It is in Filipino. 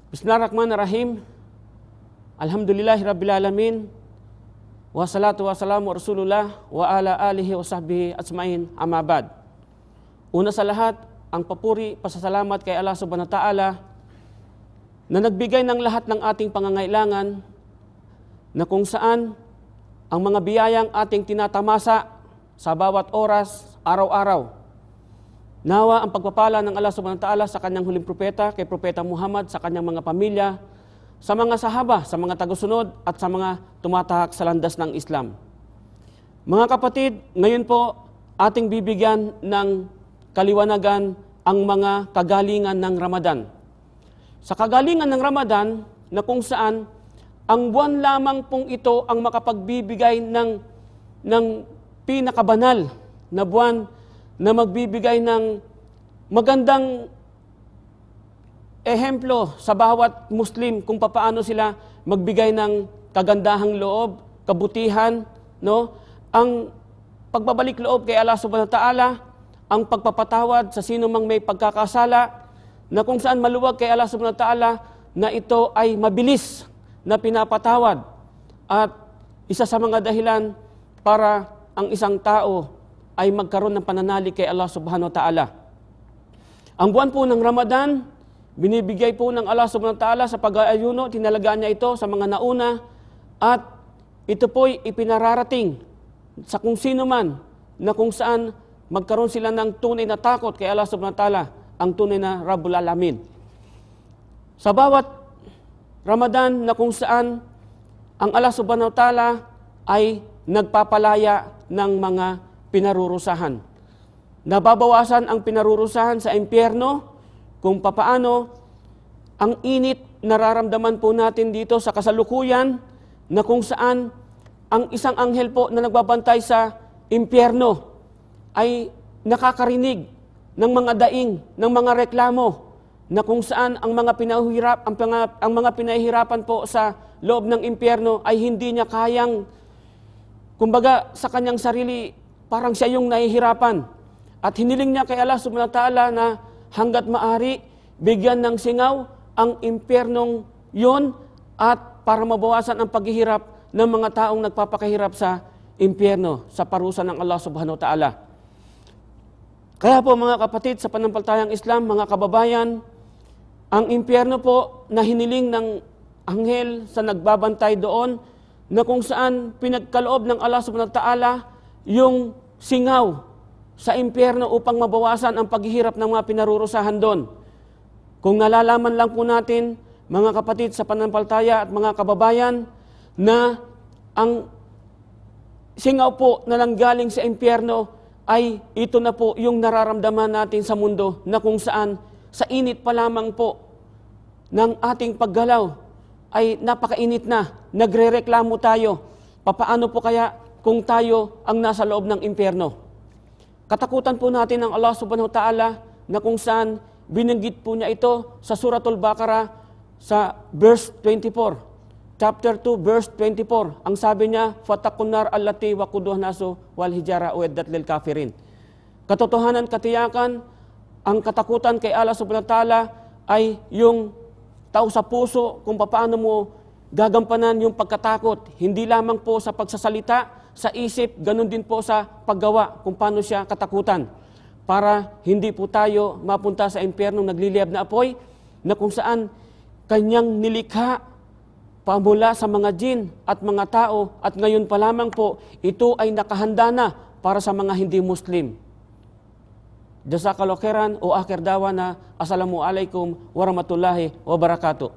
Bismillahirrahmanirrahim. Alhamdulillahi Rabbil Alamin. Wassalatu wassalamu Rasulullah wa ala alihi wa sahbihi ajmain, amma ba'd. Una sa lahat, ang papuri, pasasalamat kay Allah Subhanahu wa Ta'ala na nagbigay ng lahat ng ating pangangailangan, na kung saan ang mga biyayang ating tinatamasa sa bawat oras, araw-araw. Nawa ang pagpapala ng Allah Subhanahu wa Ta'ala sa kanyang huling propeta, kay Propeta Muhammad, sa kanyang mga pamilya, sa mga sahaba, sa mga tagusunod, at sa mga tumatahak sa landas ng Islam. Mga kapatid, ngayon po ating bibigyan ng kaliwanagan ang mga kagalingan ng Ramadan. Sa kagalingan ng Ramadan, na kung saan ang buwan lamang pong ito ang makapagbibigay ng pinakabanal na buwan na magbibigay ng magandang ehemplo sa bawat Muslim kung paano sila magbigay ng kagandahang loob, kabutihan, no? Ang pagbabalik loob kay Allah Subhanahu wa Ta'ala, ang pagpapatawad sa sino mang may pagkakasala, na kung saan maluwag kay Allah Subhanahu wa Ta'ala na ito ay mabilis na pinapatawad, at isa sa mga dahilan para ang isang tao ay magkaroon ng pananalig kay Allah Subhanahu wa Ta'ala. Ang buwan po ng Ramadan, binibigay po ng Allah Subhanahu wa Ta'ala sa pag-aayuno, tinalagaan niya ito sa mga nauna, at ito po'y ipinararating sa kung sino man na kung saan magkaroon sila ng tunay na takot kay Allah Subhanahu wa Ta'ala, ang tunay na Rabbul Alamin. Sa bawat Ramadan na kung saan ang Allah Subhanahu wa Ta'ala ay nagpapalaya ng mga pinarurusahan. Nababawasan ang pinarurusahan sa impyerno, kung papaano ang init nararamdaman po natin dito sa kasalukuyan, na kung saan ang isang anghel po na nagbabantay sa impyerno ay nakakarinig ng mga daing, ng mga reklamo, na kung saan ang mga pinahihirapan po sa loob ng impyerno ay hindi niya kayang, kumbaga sa kanyang sarili, parang siya yung nahihirapan. At hiniling niya kay Allah Subhanahu wa Ta'ala na hanggat maari, bigyan ng singaw ang impyernong yon, at para mabawasan ang paghihirap ng mga taong nagpapakahirap sa impyerno, sa parusa ng Allah Subhanahu wa Ta'ala. Kaya po mga kapatid, sa panampalatayang Islam, mga kababayan, ang impyerno po na hiniling ng anghel sa nagbabantay doon, na kung saan pinagkaloob ng Allah Subhanahu wa Ta'ala yung singaw sa impyerno upang mabawasan ang paghihirap ng mga pinarurusahan doon. Kung nalalaman lang po natin, mga kapatid sa panampalataya at mga kababayan, na ang singaw po na nanggaling sa impyerno ay ito na po yung nararamdaman natin sa mundo, na kung saan sa init pa lamang po ng ating paggalaw ay napakainit na, nagrereklamo tayo. Papaano po kaya kung tayo ang nasa loob ng impyerno? Katakutan po natin ang Allah Subhanahu wa Ta'ala, na kung saan binanggit po niya ito sa Suratul Baqarah sa verse 24. Chapter 2, verse 24. Ang sabi niya, "Fattaqun nar allati waquduha nasu wal hijara uiddat lil kafirin." Katotohanan, katiyakan, ang katakutan kay Allah Subhanahu wa Ta'ala ay yung tao sa puso, kung paano mo gagampanan yung pagkatakot. Hindi lamang po sa pagsasalita, sa isip, ganun din po sa paggawa, kung paano siya katakutan. Para hindi po tayo mapunta sa impyernong nagliliyab na apoy, na kung saan kanyang nilikha pamula sa mga jin at mga tao, at ngayon pa lamang po, ito ay nakahanda na para sa mga hindi Muslim. Jazakallahu khairan, o akhir dawana, assalamu alaikum warahmatullahi wabarakatuh.